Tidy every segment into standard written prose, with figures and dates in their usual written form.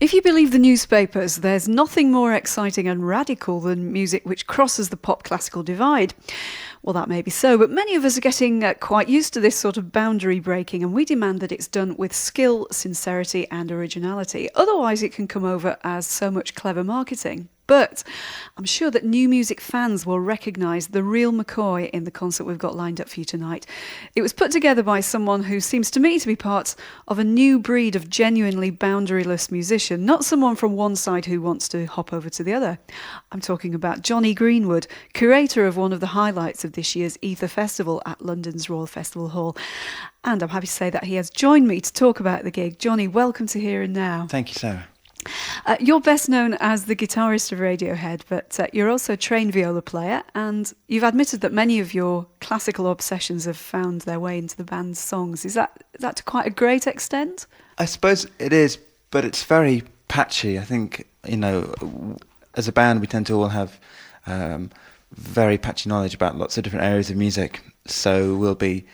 If you believe the newspapers, there's nothing more exciting and radical than music which crosses the pop-classical divide. Well, that may be so, but many of us are getting quite used to this sort of boundary breaking, and we demand that it's done with skill, sincerity and originality. Otherwise, it can come over as so much clever marketing. But I'm sure that new music fans will recognise the real McCoy in the concert we've got lined up for you tonight. It was put together by someone who seems to me to be part of a new breed of genuinely boundaryless musician, not someone from one side who wants to hop over to the other. I'm talking about Jonny Greenwood, curator of one of the highlights of this year's Ether Festival at London's Royal Festival Hall. And I'm happy to say that he has joined me to talk about the gig. Jonny, welcome to Here and Now. Thank you, Sarah. You're best known as the guitarist of Radiohead, but you're also a trained viola player, and you've admitted that many of your classical obsessions have found their way into the band's songs. Is that to quite a great extent? I suppose it is, but it's very patchy. I think, as a band, we tend to all have very patchy knowledge about lots of different areas of music. So we'll be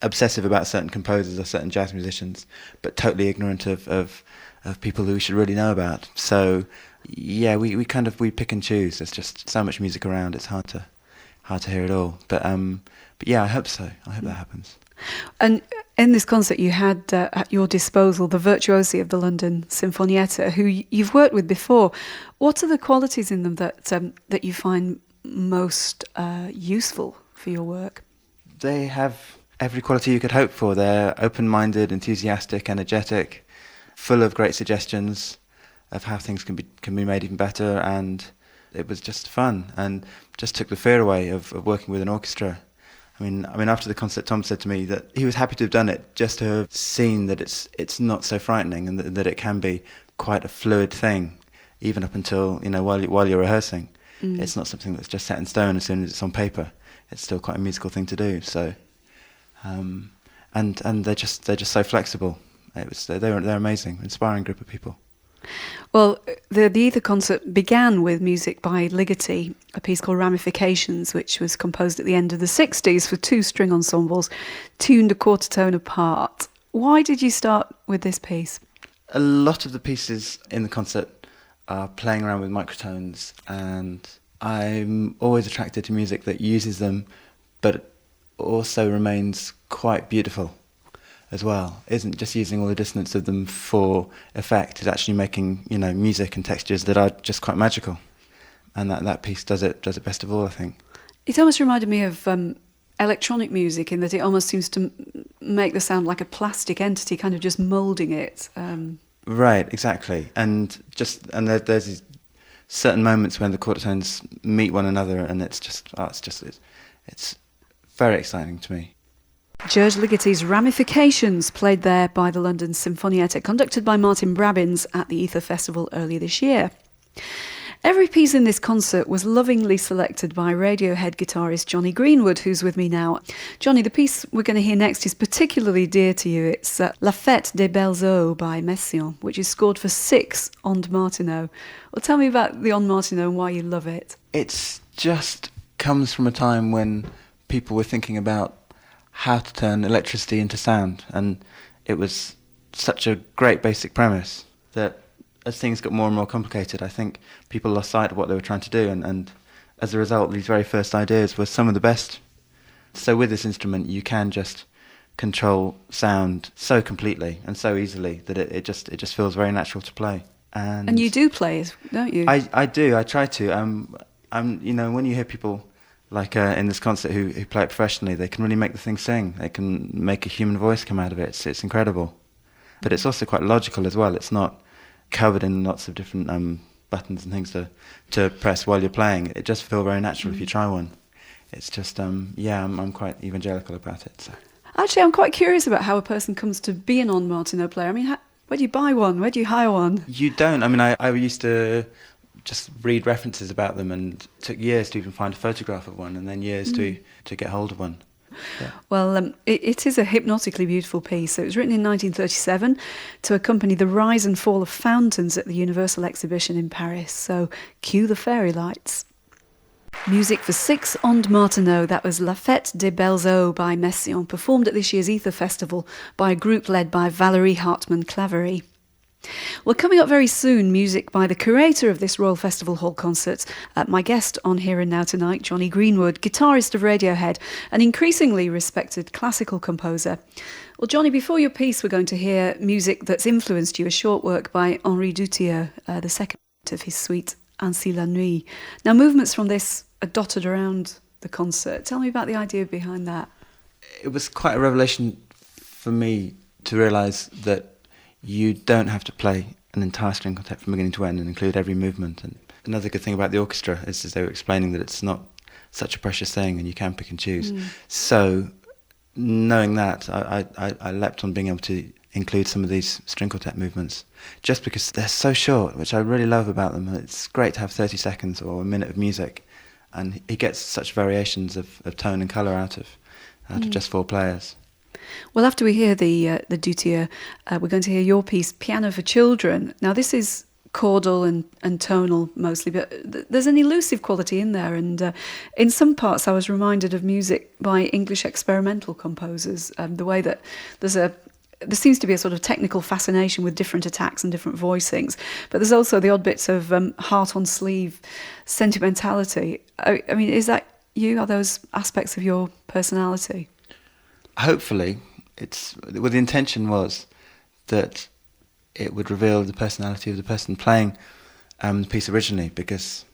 obsessive about certain composers or certain jazz musicians, but totally ignorant of people who we should really know about. So yeah, we pick and choose. There's just so much music around. It's hard to hear it all. But yeah, I hope so. I hope that happens. And in this concert, you had at your disposal the virtuosi of the London Sinfonietta, who you've worked with before. What are the qualities in them that you find most useful for your work? They have every quality you could hope for. They're open-minded, enthusiastic, energetic, full of great suggestions of how things can be made even better, and it was just fun and just took the fear away of working with an orchestra. I mean, after the concert, Tom said to me that he was happy to have done it just to have seen that it's not so frightening and that it can be quite a fluid thing, even up until while you're rehearsing. It's not something that's just set in stone as soon as it's on paper. It's still quite a musical thing to do. So, and they're just so flexible. They're amazing, inspiring group of people. Well, the Ether concert began with music by Ligeti, a piece called Ramifications, which was composed at the end of the 60s for two string ensembles, tuned a quarter tone apart. Why did you start with this piece? A lot of the pieces in the concert are playing around with microtones, and I'm always attracted to music that uses them, but also remains quite beautiful as well. Isn't just using all the dissonance of them for effect. It's actually making music and textures that are just quite magical, and that piece does it best of all, I think. It almost reminded me of electronic music in that it almost seems to make the sound like a plastic entity, kind of just moulding it. Right, exactly, and there's these certain moments when the quarter tones meet one another, and it's very exciting to me. George Ligeti's Ramifications, played there by the London Sinfonietta, conducted by Martin Brabbins at the Ether Festival earlier this year. Every piece in this concert was lovingly selected by Radiohead guitarist Jonny Greenwood, who's with me now. Jonny, the piece we're going to hear next is particularly dear to you. It's La Fête des Belles Eaux by Messiaen, which is scored for 6 Ondes Martenot. Well, tell me about the Ondes Martenot and why you love it. It's just comes from a time when people were thinking about how to turn electricity into sound, and it was such a great basic premise that as things got more and more complicated, I think people lost sight of what they were trying to do, and as a result, these very first ideas were some of the best. So with this instrument, you can just control sound so completely and so easily that it just feels very natural to play. And you do play, don't you? I do. I try to. When you hear people like in this concert who play it professionally, they can really make the thing sing. They can make a human voice come out of it. It's incredible. But it's also quite logical as well. It's not covered in lots of different buttons and things to press while you're playing. It just feels very natural if you try one. It's just, I'm quite evangelical about it. So. Actually, I'm quite curious about how a person comes to be an Ondes Martenot player. I mean, where do you buy one? Where do you hire one? You don't. I mean, I used to just read references about them, and it took years to even find a photograph of one, and then years to get hold of one. Yeah. Well, it is a hypnotically beautiful piece. It was written in 1937 to accompany the rise and fall of fountains at the Universal Exhibition in Paris. So cue the fairy lights. Music for 6 Ondes Martenot, that was La Fête des Belles Eaux by Messiaen, performed at this year's Ether Festival by a group led by Valérie Hartmann-Claverie. Well, coming up very soon, music by the curator of this Royal Festival Hall concert, my guest on Here and Now tonight, Jonny Greenwood, guitarist of Radiohead, an increasingly respected classical composer. Well, Jonny, before your piece, we're going to hear music that's influenced you, a short work by Henri Dutilleux, the second of his suite, Ainsi la nuit. Now, movements from this are dotted around the concert. Tell me about the idea behind that. It was quite a revelation for me to realise that you don't have to play an entire string quartet from beginning to end and include every movement. And another good thing about the orchestra is they were explaining that it's not such a precious thing and you can pick and choose. So knowing that, I leapt on being able to include some of these string quartet movements just because they're so short, which I really love about them. It's great to have 30 seconds or a minute of music, and he gets such variations of tone and colour out of just 4 players. Well, after we hear the Dutilleux, we're going to hear your piece, Piano for Children. Now, this is chordal and tonal mostly, but there's an elusive quality in there. And in some parts, I was reminded of music by English experimental composers. The way that there seems to be a sort of technical fascination with different attacks and different voicings, but there's also the odd bits of heart on sleeve sentimentality. I mean, is that you? Are those aspects of your personality? Hopefully, the intention was that it would reveal the personality of the person playing the piece originally, because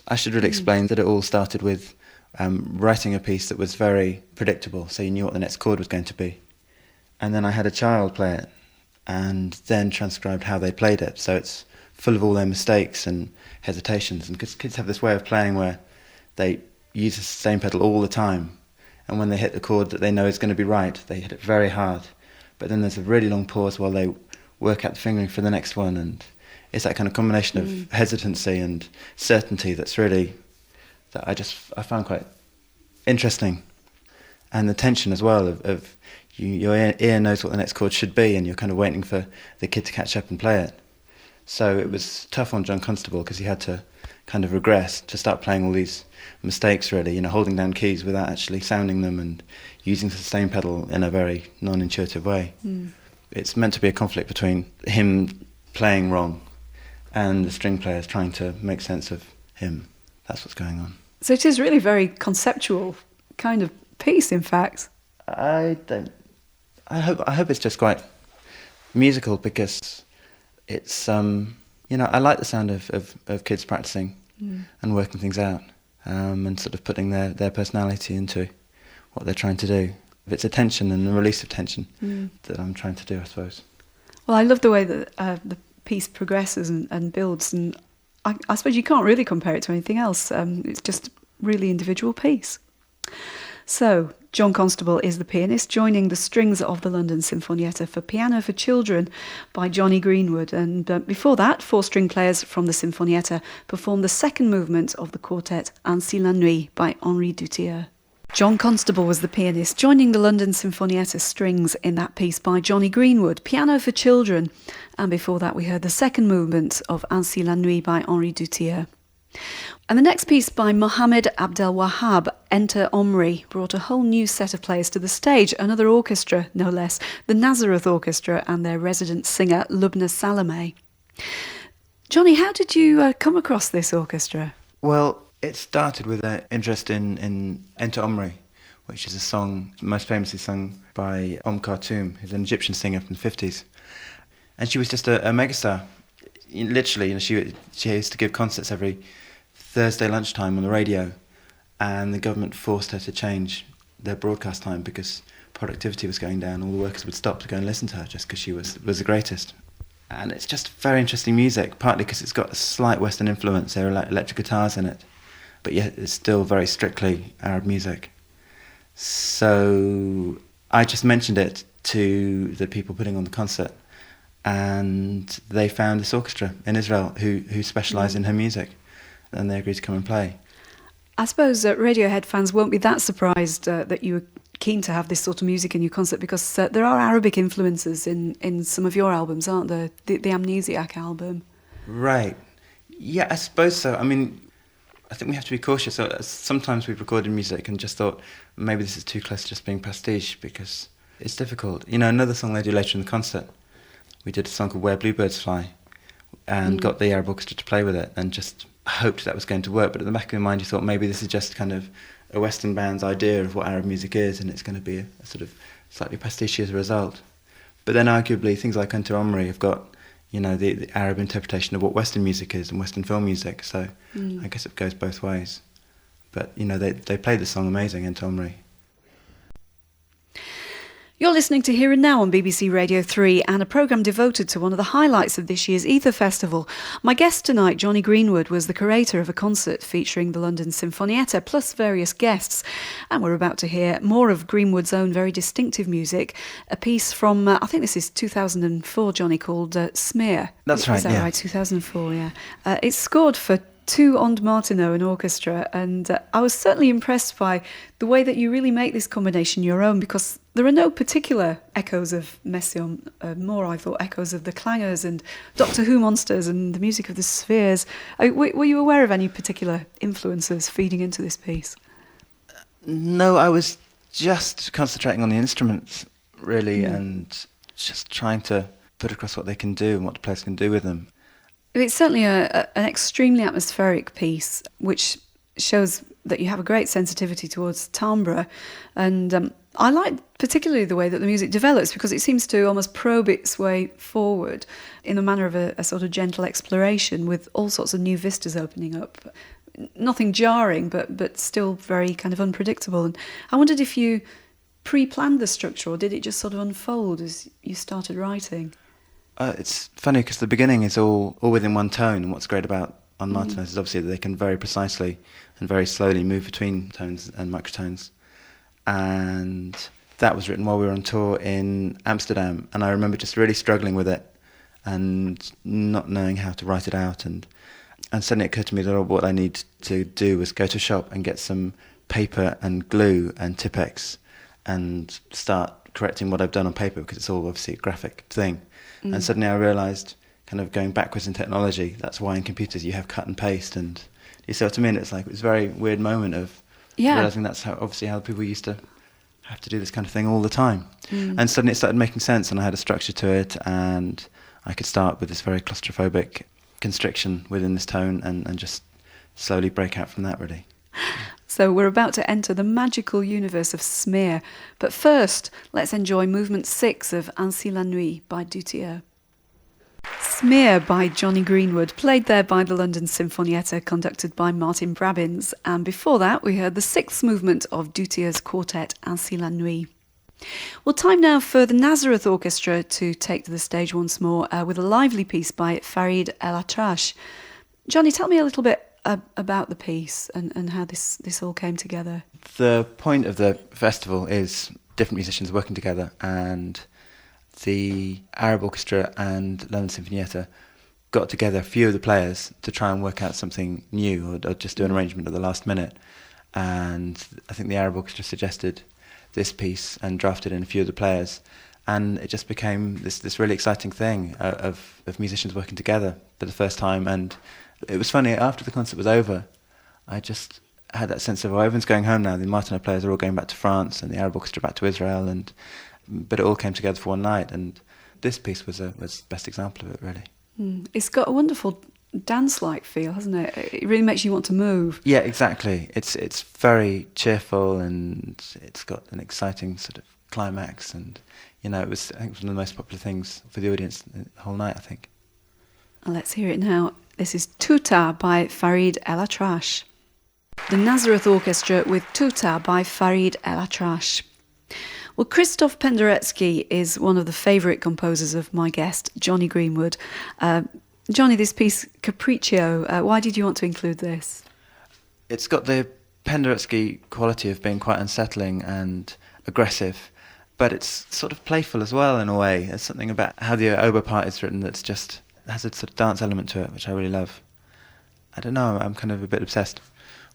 I should really explain that it all started with writing a piece that was very predictable, so you knew what the next chord was going to be. And then I had a child play it, and then transcribed how they played it, so it's full of all their mistakes and hesitations. And kids have this way of playing where they use the same pedal all the time, and when they hit the chord that they know is going to be right, they hit it very hard. But then there's a really long pause while they work out the fingering for the next one, and it's that kind of combination of hesitancy and certainty that's really, that I found quite interesting. And the tension as well of your ear knows what the next chord should be, and you're kind of waiting for the kid to catch up and play it. So it was tough on John Constable because he had to kind of regress to start playing all these mistakes, really, holding down keys without actually sounding them and using the sustain pedal in a very non-intuitive way. It's meant to be a conflict between him playing wrong and the string players trying to make sense of him. That's what's going on. So it is really very conceptual kind of piece, in fact. I hope it's just quite musical, because it's I like the sound of kids practicing and working things out, and sort of putting their personality into what they're trying to do. It's a tension and the release of tension that I'm trying to do, I suppose. Well, I love the way that the piece progresses and builds, and I suppose you can't really compare it to anything else. It's just a really individual piece. So, John Constable is the pianist, joining the strings of the London Sinfonietta for Piano for Children by Jonny Greenwood. And before that, 4 string players from the Sinfonietta performed the second movement of the quartet Ainsi la nuit by Henri Dutilleux. John Constable was the pianist, joining the London Sinfonietta strings in that piece by Jonny Greenwood, Piano for Children. And before that, we heard the second movement of Ainsi la nuit by Henri Dutilleux. And the next piece by Mohammed Abdel Wahab, Enter Omri, brought a whole new set of players to the stage, another orchestra, no less, the Nazareth Orchestra and their resident singer, Lubna Salameh. Jonny, how did you come across this orchestra? Well, it started with an interest in Enter Omri, which is a song most famously sung by Khartoum, who's an Egyptian singer from the 50s. And she was just a megastar. Literally, she used to give concerts every Thursday lunchtime on the radio, and the government forced her to change their broadcast time because productivity was going down. All the workers would stop to go and listen to her just because she was the greatest. And it's just very interesting music, partly because it's got a slight Western influence. There are electric guitars in it, but yet it's still very strictly Arab music. So I just mentioned it to the people putting on the concert, and they found this orchestra in Israel who specialise in her music, and they agreed to come and play. I suppose Radiohead fans won't be that surprised that you were keen to have this sort of music in your concert, because there are Arabic influences in some of your albums, aren't there? The Amnesiac album. Right. Yeah, I suppose so. I mean, I think we have to be cautious. Sometimes we've recorded music and just thought maybe this is too close to just being pastiche, because it's difficult. Another song they do later in the concert, we did a song called Where Bluebirds Fly, and got the Arab Orchestra to play with it, and just hoped that was going to work. But at the back of your mind, you thought maybe this is just kind of a Western band's idea of what Arab music is, and it's going to be a sort of slightly pastiche as a result. But then arguably things like Unter Omri have got, the Arab interpretation of what Western music is and Western film music, so I guess it goes both ways. But, they played the song amazing, Unter Omri. You're listening to Here and Now on BBC Radio 3, and a programme devoted to one of the highlights of this year's Ether Festival. My guest tonight, Jonny Greenwood, was the curator of a concert featuring the London Sinfonietta, plus various guests. And we're about to hear more of Greenwood's own very distinctive music, a piece from, I think this is 2004, Jonny, called Smear. That's right, Is that right? 2004, yeah. It's scored for 2 Ondes Martenot, an orchestra, and I was certainly impressed by the way that you really make this combination your own, because there are no particular echoes of Messiaen, more I thought echoes of the clangers and Doctor Who monsters and the music of the spheres. Were you aware of any particular influences feeding into this piece? No, I was just concentrating on the instruments, really, and just trying to put across what they can do and what the players can do with them. It's certainly an extremely atmospheric piece, which shows that you have a great sensitivity towards timbre. And I like particularly the way that the music develops, because it seems to almost probe its way forward in the manner of a sort of gentle exploration, with all sorts of new vistas opening up. Nothing jarring, but still very kind of unpredictable. And I wondered if you pre-planned the structure, or did it just sort of unfold as you started writing? It's funny because the beginning is all within one tone, and what's great about on Martenot is obviously that they can very precisely and very slowly move between tones and microtones. And that was written while we were on tour in Amsterdam, and I remember just really struggling with it and not knowing how to write it out. And suddenly it occurred to me that what I need to do was go to a shop and get some paper and glue and Tipex and start correcting what I've done on paper, because it's all obviously a graphic thing. And suddenly I realised, kind of going backwards in technology, that's why in computers you have cut and paste. And you see what I mean? It's like, it was a very weird moment of realising that's how people used to have to do this kind of thing all the time. And suddenly it started making sense, and I had a structure to it, and I could start with this very claustrophobic constriction within this tone and just slowly break out from that, really. So we're about to enter the magical universe of Smear. But first, let's enjoy movement 6 of Ainsi la nuit by Dutilleux. Smear by Jonny Greenwood, played there by the London Sinfonietta, conducted by Martin Brabbins. And before that, we heard the 6th movement of Dutilleux's quartet Ainsi la nuit. Well, time now for the Nazareth Orchestra to take to the stage once more with a lively piece by Farid El Atrash. Jonny, tell me a little bit about the piece and how this all came together. The point of the festival is different musicians working together, and the Arab Orchestra and London Sinfonietta got together a few of the players to try and work out something new, or just do an arrangement at the last minute. And I think the Arab Orchestra suggested this piece and drafted in a few of the players, and it just became this really exciting thing of musicians working together for the first time. And it was funny, after the concert was over, I just had that sense of, everyone's going home now. The Martenot players are all going back to France, and the Arab Orchestra back to Israel, but it all came together for one night, and this piece was the best example of it, really. It's got a wonderful dance-like feel, hasn't it? It really makes you want to move. Yeah, exactly. It's very cheerful, and it's got an exciting sort of climax, and it was, I think, one of the most popular things for the audience the whole night, I think. Let's hear it now. This is Tuta by Farid El Atrash. The Nazareth Orchestra with Tuta by Farid El Atrash. Well, Christoph Penderecki is one of the favourite composers of my guest, Jonny Greenwood. Jonny, this piece, Capriccio, why did you want to include this? It's got the Penderecki quality of being quite unsettling and aggressive, but it's sort of playful as well in a way. There's something about how the oboe part is written that's just has a sort of dance element to it, which I really love. I don't know, I'm kind of a bit obsessed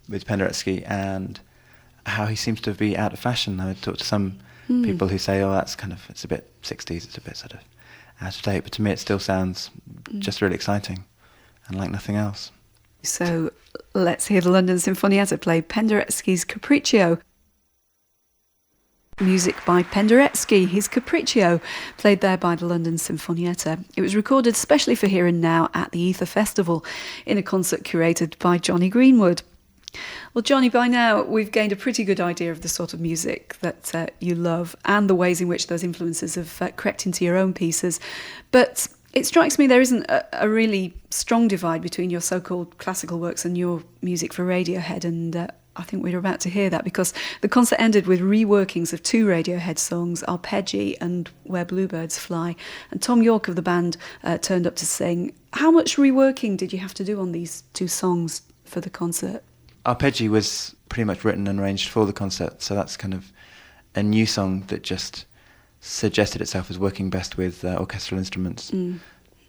with Penderecki and how he seems to be out of fashion. I talked to some people who say, it's a bit 60s, it's a bit sort of out of date, but to me it still sounds just really exciting and like nothing else. So let's hear the London Sinfonietta play Penderecki's Capriccio. Music by Penderecki, his Capriccio, played there by the London Sinfonietta. It was recorded specially for Here and Now at the Ether Festival in a concert curated by Jonny Greenwood. Well, Jonny, by now we've gained a pretty good idea of the sort of music that you love and the ways in which those influences have crept into your own pieces. But it strikes me there isn't a really strong divide between your so-called classical works and your music for Radiohead, and I think we're about to hear that because the concert ended with reworkings of two Radiohead songs, Arpeggi and Where Bluebirds Fly, and Thom Yorke of the band turned up to sing. How much reworking did you have to do on these two songs for the concert? Arpeggi was pretty much written and arranged for the concert, so that's kind of a new song that just suggested itself as working best with orchestral instruments.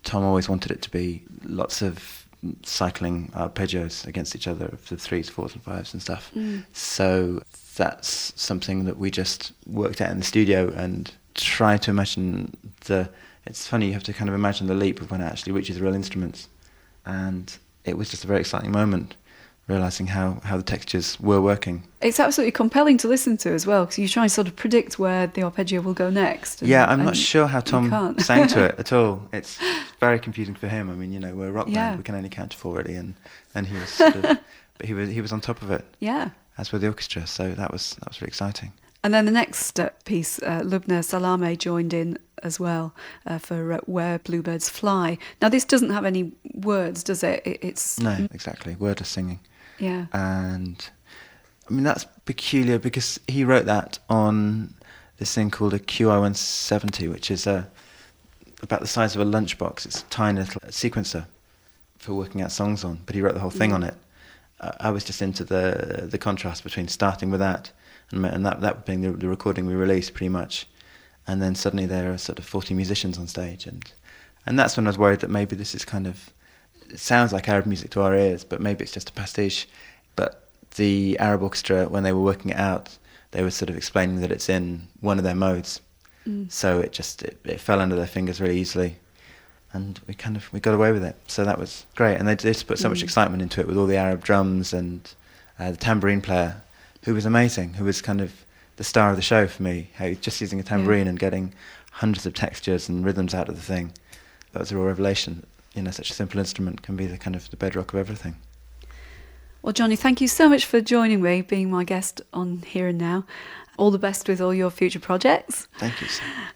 Tom always wanted it to be lots of cycling arpeggios against each other of the 3s, 4s and 5s and stuff. So that's something that we just worked out in the studio and try to imagine it's funny, you have to kind of imagine the leap of when it actually reaches the real instruments. And it was just a very exciting moment, realising how the textures were working. It's absolutely compelling to listen to as well, because you try and sort of predict where the arpeggio will go next. I'm not sure how Tom sang to it at all. It's very confusing for him. I mean, we're a rock band, we can only count to 4 really, and he was sort of, but he was on top of it. Yeah. As with the orchestra, so that was really exciting. And then the next piece, Lubna Salame joined in as well for Where Bluebirds Fly. Now, this doesn't have any words, does it? No, exactly, wordless singing. Yeah. And I mean, that's peculiar because he wrote that on this thing called a QI-170, which is about the size of a lunchbox. It's a tiny little sequencer for working out songs on, but he wrote the whole thing on it. I was just into the contrast between starting with that and that being the recording we released pretty much, and then suddenly there are sort of 40 musicians on stage, and that's when I was worried that maybe this is kind of, it sounds like Arab music to our ears, but maybe it's just a pastiche. But the Arab orchestra, when they were working it out, they were sort of explaining that it's in one of their modes. So it fell under their fingers really easily, and we got away with it. So that was great, and they just put so much excitement into it with all the Arab drums and the tambourine player, who was amazing, who was kind of the star of the show for me. How just using a tambourine and getting hundreds of textures and rhythms out of the thing. That was a real revelation. Such a simple instrument can be the kind of the bedrock of everything. Well, Jonny, thank you so much for joining me, being my guest on Here and Now. All the best with all your future projects. Thank you.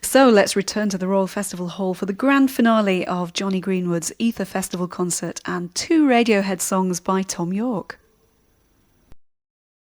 So let's return to the Royal Festival Hall for the grand finale of Jonny Greenwood's Ether Festival concert and 2 Radiohead songs by Thom Yorke.